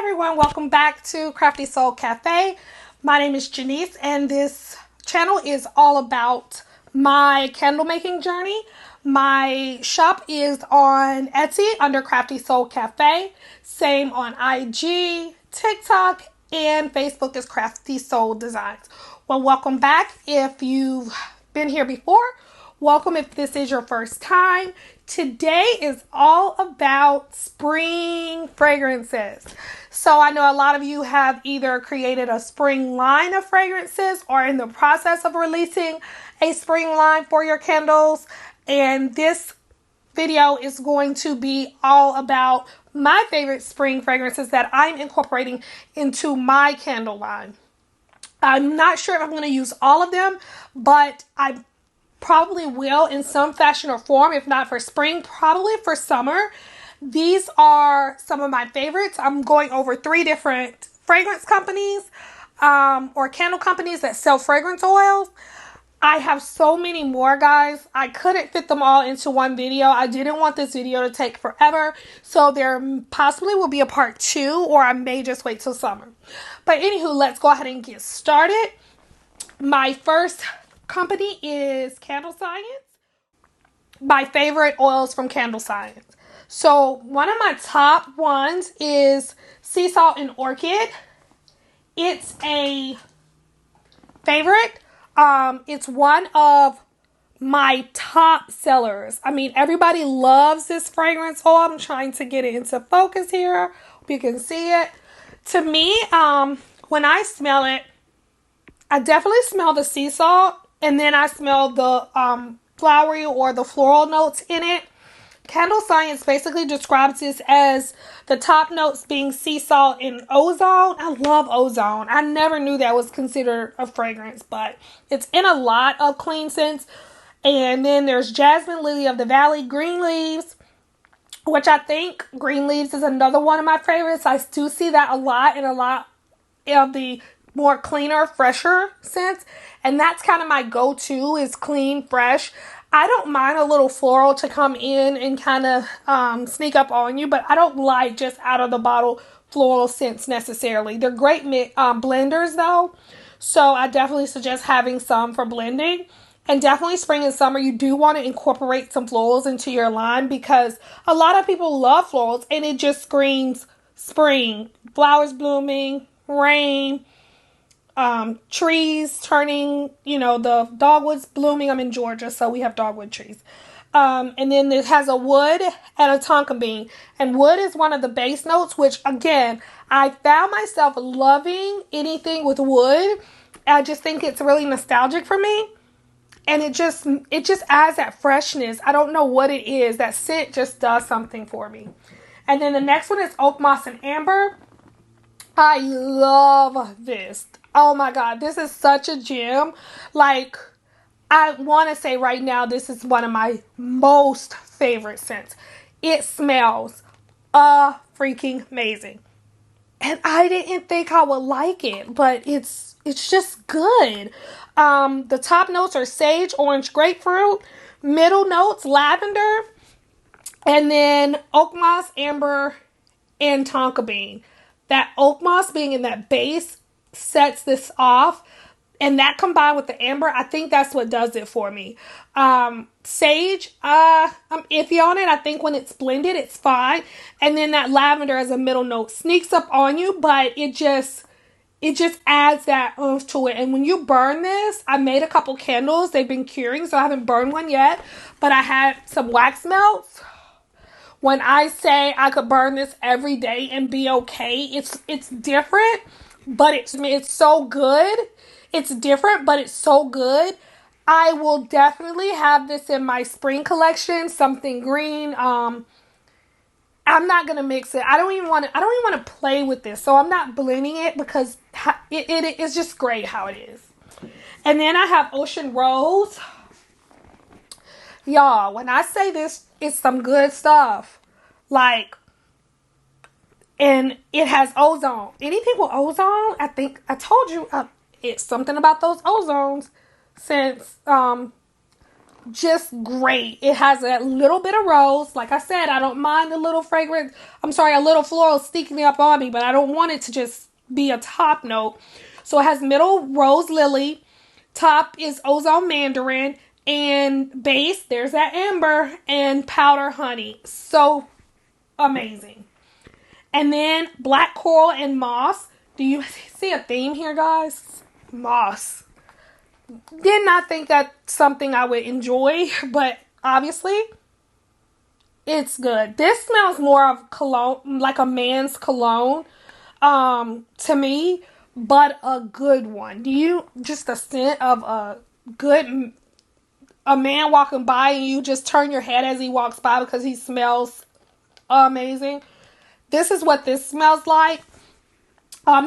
everyone, welcome back to Crafty Soul Cafe. My name is Janice and this channel is all about my candle making journey. My shop is on Etsy under Crafty Soul Cafe, same on IG, TikTok, and Facebook is Crafty Soul Designs. Well, welcome back if you've been here before. Welcome if this is your first time. Today is all about spring fragrances. So I know a lot of you have either created a spring line of fragrances or in the process of releasing a spring line for your candles. And this video is going to be all about my favorite spring fragrances that I'm incorporating into my candle line. I'm not sure if I'm going to use all of them, but I probably will in some fashion or form. If not for spring, probably for summer. These are some of my favorites. I'm going over 3 different fragrance companies or candle companies that sell fragrance oils. I have so many more, guys. I couldn't fit them all into one video. I didn't want this video to take forever, so there possibly will be a part 2, or I may just wait till summer. But anywho, let's go ahead and get started. My first company is Candle Science. My favorite oils from Candle Science. So one of my top ones is Sea Salt and Orchid. It's a favorite. It's one of my top sellers. I mean, everybody loves this fragrance oil. I'm trying to get it into focus here. Hope you can see it. To me, when I smell it, I definitely smell the sea salt. And then I smell the flowery or the floral notes in it. Candle Science basically describes this as the top notes being sea salt and ozone. I love ozone. I never knew that was considered a fragrance, but it's in a lot of clean scents. And then there's Jasmine, Lily of the Valley, Green Leaves, which I think Green Leaves is another one of my favorites. I do see that a lot in a lot of the more cleaner, fresher scents. And that's kind of my go-to is clean, fresh. I don't mind a little floral to come in and kind of sneak up on you, but I don't like just out of the bottle floral scents necessarily. They're great blenders though. So I definitely suggest having some for blending. And definitely spring and summer, you do want to incorporate some florals into your line because a lot of people love florals and it just screams spring, flowers blooming, rain, trees turning, the dogwoods blooming. I'm in Georgia, so we have dogwood trees. And then it has a wood and a tonka bean. And wood is one of the base notes, which again, I found myself loving anything with wood. I just think it's really nostalgic for me. And it just adds that freshness. I don't know what it is. That scent just does something for me. And then the next one is Oak Moss and Amber. I love this. Oh my God, this is such a gem. Like, I want to say right now, this is one of my most favorite scents. It smells freaking amazing. And I didn't think I would like it, but it's just good. The top notes are sage, orange, grapefruit. Middle notes, lavender. And then oak moss, amber, and tonka bean. That oak moss being in that base sets this off, and that combined with the amber, I think that's what does it for me. Sage, I'm iffy on it. I think when it's blended, it's fine. And then that lavender as a middle note sneaks up on you, but it just adds that oomph to it. And when you burn this, I made a couple candles. They've been curing, so I haven't burned one yet, but I had some wax melts. When I say I could burn this every day and be okay, it's different. But it's so good. It's different, but it's so good. I will definitely have this in my spring collection. Something green. I'm not gonna mix it. I don't even want to play with this. So I'm not blending it because it's just great how it is. And then I have Ocean Rose. Y'all, when I say this, it's some good stuff. Like. And it has ozone. Anything with ozone, I think I told you it's something about those ozones since just great. It has a little bit of rose. Like I said, I don't mind a little fragrance. I'm sorry, a little floral sneaking up on me, but I don't want it to just be a top note. So it has middle rose lily, top is ozone mandarin, and base, there's that amber, and powder honey. So amazing. And then black coral and moss. Do you see a theme here, guys? Moss. Did not think that's something I would enjoy, but obviously it's good. This smells more of cologne, like a man's cologne, to me, but a good one. Just a scent of a man walking by and you just turn your head as he walks by because he smells amazing. This is what this smells like.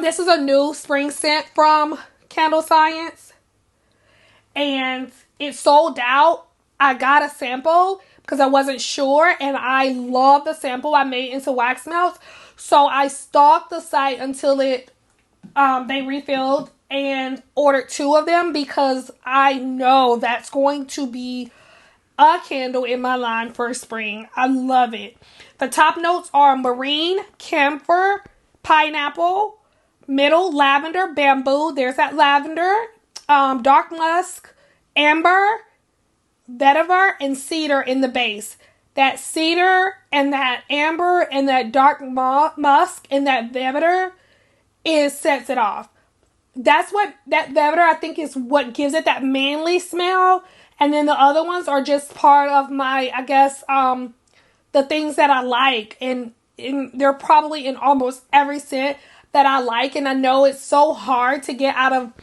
This is a new spring scent from Candle Science. And it sold out. I got a sample because I wasn't sure. And I love the sample I made into wax melts. So I stalked the site until they refilled and ordered 2 of them because I know that's going to be a candle in my line for spring. I love it. The top notes are marine, camphor, pineapple, middle, lavender, bamboo. There's that lavender. Dark musk, amber, vetiver, and cedar in the base. That cedar and that amber and that dark musk and that vetiver sets it off. That's what that vetiver, I think, is what gives it that manly smell. And then the other ones are just part of my, I guess, the things that I like. And they're probably in almost every scent that I like. And I know it's so hard to get out of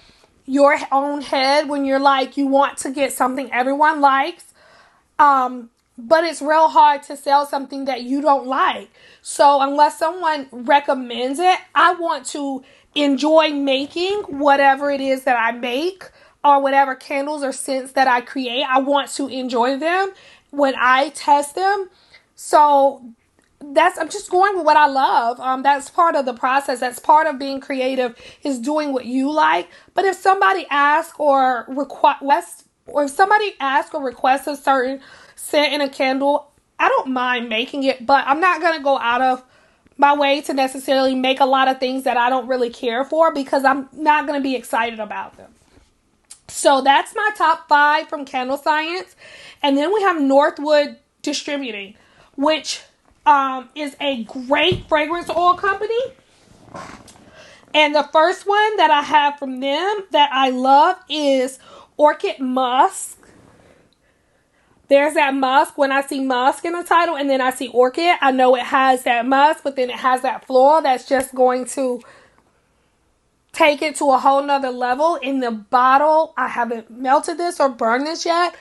your own head when you're like, you want to get something everyone likes. But it's real hard to sell something that you don't like. So unless someone recommends it, I want to enjoy making whatever it is that I make or whatever candles or scents that I create. I want to enjoy them when I test them. So I'm just going with what I love. That's part of the process. That's part of being creative, is doing what you like. But if somebody asks or requests a certain scent in a candle, I don't mind making it, but I'm not going to go out of my way to necessarily make a lot of things that I don't really care for because I'm not going to be excited about them. So that's my top 5 from Candle Science. And then we have Northwood Distributing, which is a great fragrance oil company. And the first one that I have from them that I love is Orchid Musk. There's that musk. When I see musk in the title and then I see orchid, I know it has that musk, but then it has that floral that's just going to take it to a whole nother level. In the bottle, I haven't melted this or burned this yet,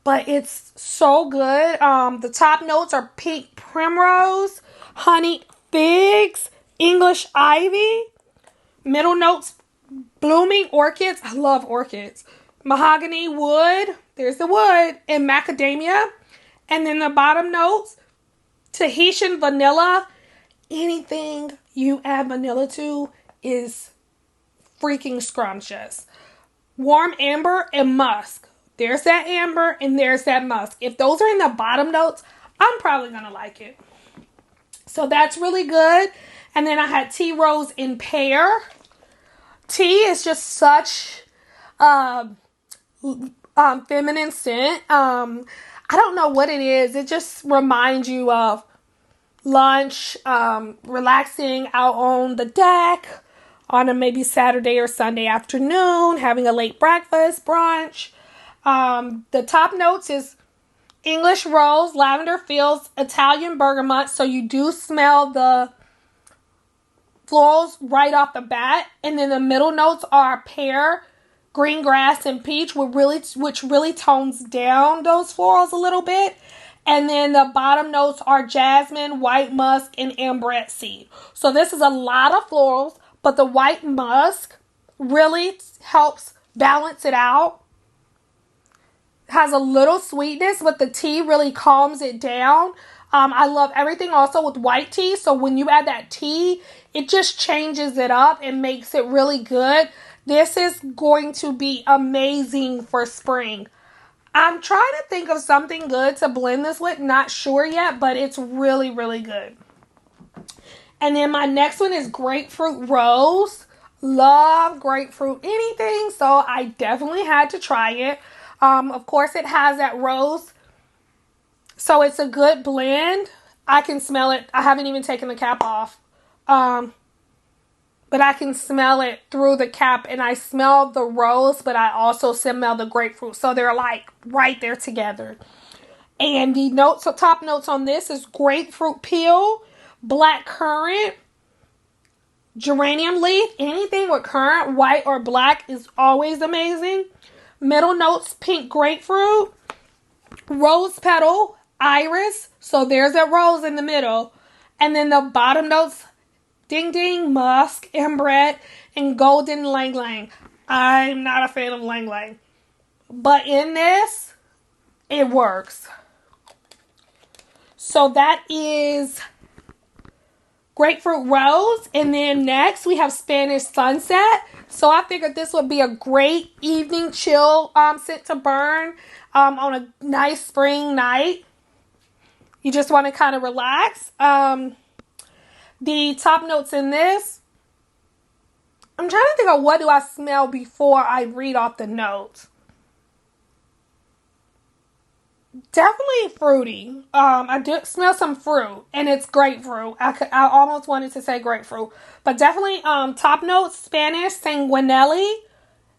but it's so good. The top notes are pink primrose, honey figs, English ivy. Middle notes, blooming orchids. I love orchids. Mahogany wood. There's the wood. And macadamia. And then the bottom notes, Tahitian vanilla. Anything you add vanilla to is freaking scrumptious. Warm amber and musk. There's that amber and there's that musk. If those are in the bottom notes, I'm probably going to like it. So that's really good. And then I had tea rose and pear. Tea is just such feminine scent. I don't know what it is. It just reminds you of lunch, relaxing out on the deck on a maybe Saturday or Sunday afternoon, having a late breakfast, brunch. The top notes is English rose, lavender fields, Italian bergamot. So you do smell the florals right off the bat. And then the middle notes are pear, green grass, and peach, which really tones down those florals a little bit. And then the bottom notes are jasmine, white musk, and amberette seed. So this is a lot of florals, but the white musk really helps balance it out. Has a little sweetness, but the tea really calms it down. I love everything also with white tea. So when you add that tea, it just changes it up and makes it really good. This is going to be amazing for spring. I'm trying to think of something good to blend this with. Not sure yet, but it's really, really good. And then my next one is grapefruit rose. Love grapefruit anything, so I definitely had to try it. Of course, it has that rose, so it's a good blend. I can smell it. I haven't even taken the cap off. But I can smell it through the cap, and I smell the rose, but I also smell the grapefruit. So they're like right there together. And the notes, so top notes on this is grapefruit peel, black currant, geranium leaf. Anything with currant, white or black is always amazing. Middle notes, pink grapefruit, rose petal, iris. So there's a rose in the middle. And then the bottom notes, ding ding, musk, ambrette, and golden lang lang. I'm not a fan of lang lang, but in this, it works. So that is grapefruit rose. And then next we have Spanish sunset. So I figured this would be a great evening chill scent to burn on a nice spring night. You just want to kind of relax. The top notes in this, I'm trying to think of what do I smell before I read off the notes. Definitely fruity. I do smell some fruit, and it's grapefruit. I almost wanted to say grapefruit, but definitely top notes, Spanish sanguinelli.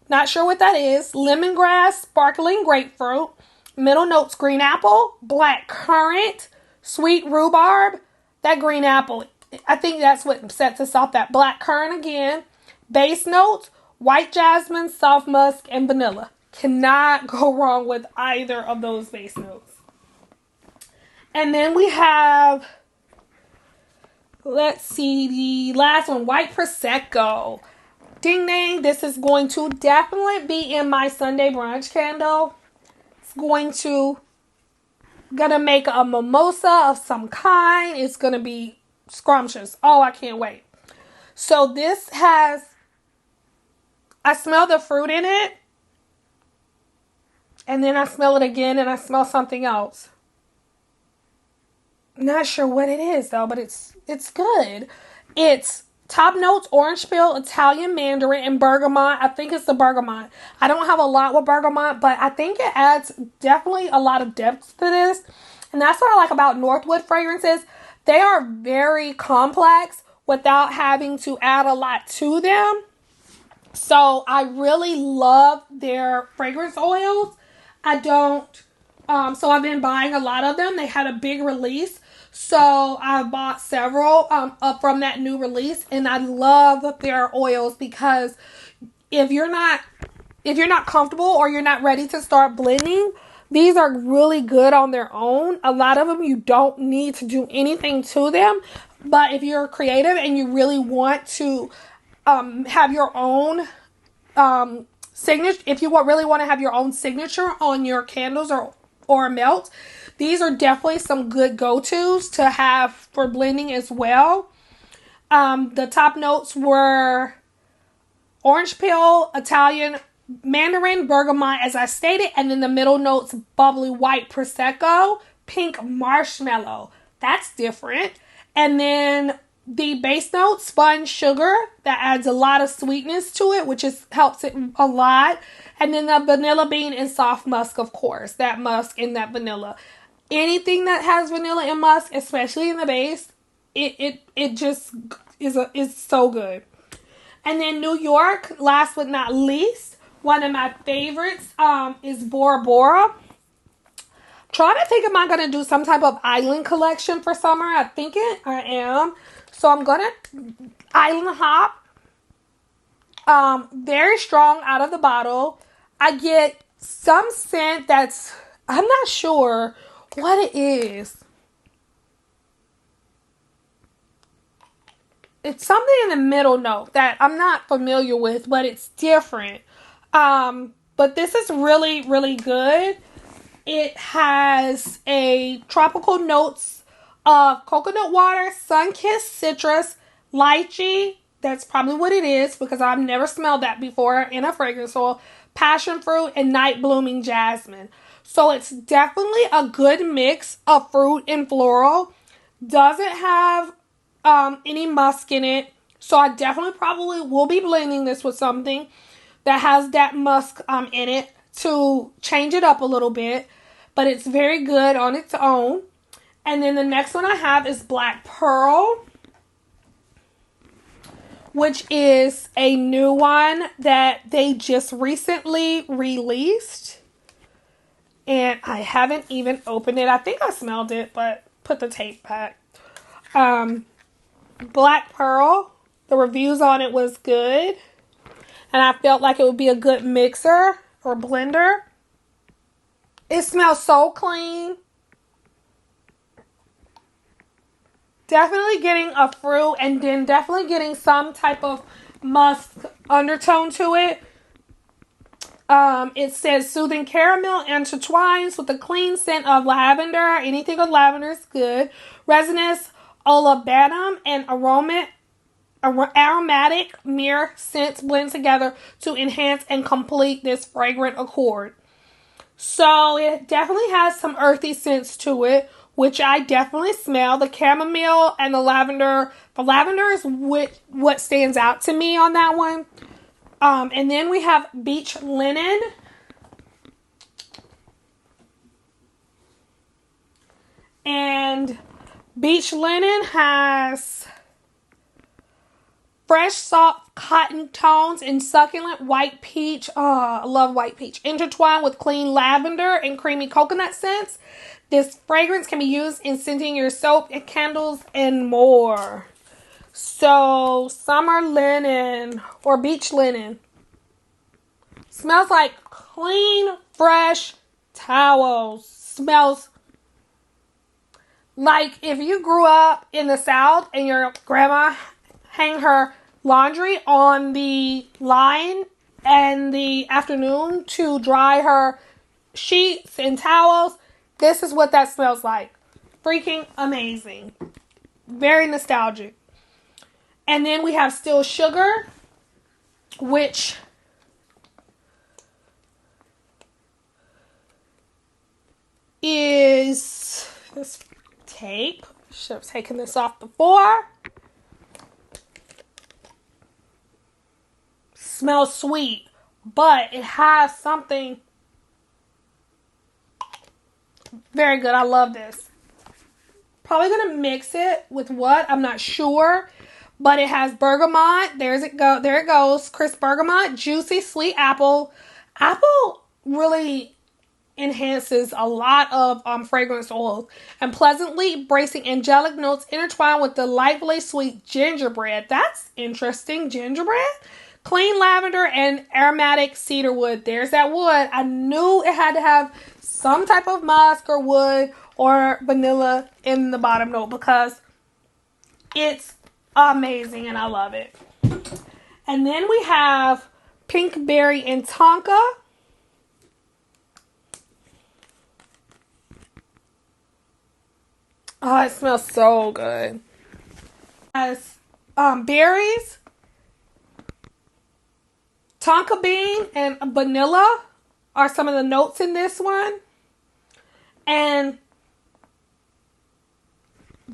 Not sure what that is. Lemongrass, sparkling grapefruit. Middle notes, green apple, black currant, sweet rhubarb. That green apple, I think that's what sets us off. That black currant again. Base notes, white jasmine, soft musk, and vanilla. Cannot go wrong with either of those base notes. And then we have, let's see, the last one, white Prosecco. Ding ding, this is going to definitely be in my Sunday brunch candle. It's gonna make a mimosa of some kind. It's gonna be scrumptious. Oh, I can't wait. So this has, I smell the fruit in it. And then I smell it again and I smell something else. Not sure what it is though, but it's good. It's top notes, orange peel, Italian mandarin, and bergamot. I think it's the bergamot. I don't have a lot with bergamot, but I think it adds definitely a lot of depth to this. And that's what I like about Northwood fragrances. They are very complex without having to add a lot to them. So I really love their fragrance oils. So I've been buying a lot of them. They had a big release. So I bought several from that new release, and I love their oils because if you're not comfortable or you're not ready to start blending, these are really good on their own. A lot of them you don't need to do anything to them, but if you're creative and you really want to have your own signature, if you really want to have your own signature on your candles or melt, these are definitely some good go-tos to have for blending as well. The top notes were orange peel, Italian mandarin, bergamot, as I stated, and then the middle notes, bubbly white Prosecco, pink marshmallow. That's different. And then the base note, spun sugar, that adds a lot of sweetness to it, which helps it a lot. And then the vanilla bean and soft musk, of course, that musk and that vanilla. Anything that has vanilla and musk, especially in the base, it just is so good. And then New York, last but not least, one of my favorites is Bora Bora. Trying to think, am I going to do some type of island collection for summer? I think I am. So I'm going to island hop. Very strong out of the bottle. I get some scent that's, I'm not sure what it is. It's something in the middle note that I'm not familiar with, but it's different. But this is really, really good. It has a tropical notes of coconut water, sun-kissed citrus, lychee. That's probably what it is because I've never smelled that before in a fragrance oil. passion fruit, and night blooming jasmine. So it's definitely a good mix of fruit and floral. Doesn't have any musk in it. So I definitely probably will be blending this with something that has that musk in it to change it up a little bit. But it's very good on its own. And then the next one I have is Black Pearl, which is a new one that they just recently released. And I haven't even opened it. I think I smelled it, but put the tape back. Black Pearl, the reviews on it was good. And I felt like it would be a good mixer or blender. It smells so clean. Definitely getting a fruit and then definitely getting some type of musk undertone to it. It says soothing caramel intertwines with a clean scent of lavender. Anything with lavender is good. Resinous olibanum and aromatic myrrh scents blend together to enhance and complete this fragrant accord. So it definitely has some earthy scents to it, which I definitely smell. The chamomile and the lavender. The lavender is what stands out to me on that one. And then we have beach linen. And beach linen has fresh, soft cotton tones and succulent white peach. Oh, I love white peach. Intertwined with clean lavender and creamy coconut scents. This fragrance can be used in scenting your soap and candles and more. So, summer linen or beach linen. Smells like clean, fresh towels. Smells like if you grew up in the South and your grandma hang her laundry on the line in the afternoon to dry her sheets and towels. This is what that smells like. Freaking amazing. Very nostalgic. And then we have Still Sugar, which is this tape. Should have taken this off before. Smells sweet, but it has something very good. I love this. Probably going to mix it with what? I'm not sure. But it has bergamot. There it goes. Crisp bergamot. Juicy sweet apple. Apple really enhances a lot of fragrance oils. And pleasantly bracing angelic notes intertwined with delightfully sweet gingerbread. That's interesting. Gingerbread? Clean lavender and aromatic cedarwood. There's that wood. I knew it had to have some type of musk or wood or vanilla in the bottom note because it's amazing and I love it. And then we have Pink Berry and Tonka. Oh, it smells so good. It has berries, tonka bean, and vanilla are some of the notes in this one. And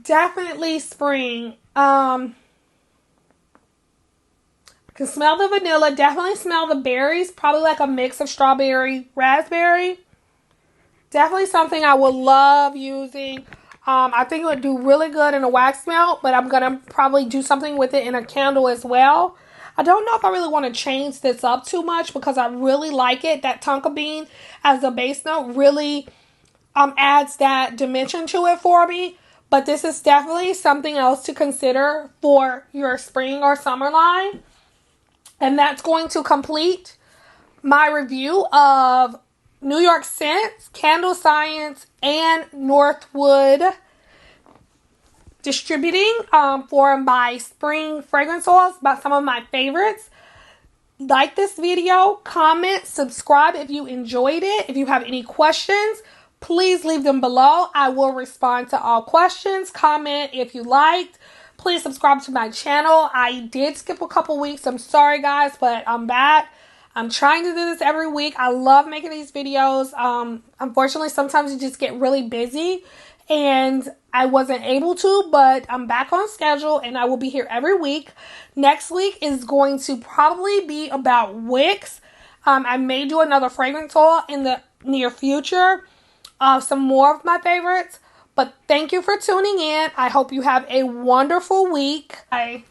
definitely spring. I can smell the vanilla. Definitely smell the berries. Probably like a mix of strawberry, raspberry. Definitely something I would love using. I think it would do really good in a wax melt, but I'm going to probably do something with it in a candle as well. I don't know if I really want to change this up too much because I really like it. That tonka bean as a base note really adds that dimension to it for me. But this is definitely something else to consider for your spring or summer line. And that's going to complete my review of New York Scents, Candle Science, and Northwood Distributing for my spring fragrance oils, about some of my favorites. Like this video, comment, subscribe if you enjoyed it. If you have any questions, please leave them below. I will respond to all questions. Comment if you liked. Please subscribe to my channel. I did skip a couple weeks. I'm sorry, guys, but I'm back. I'm trying to do this every week. I love making these videos. Unfortunately, sometimes you just get really busy and I wasn't able to, but I'm back on schedule and I will be here every week. Next week is going to probably be about wicks. I may do another fragrance haul in the near future. Some more of my favorites. But thank you for tuning in. I hope you have a wonderful week. Bye.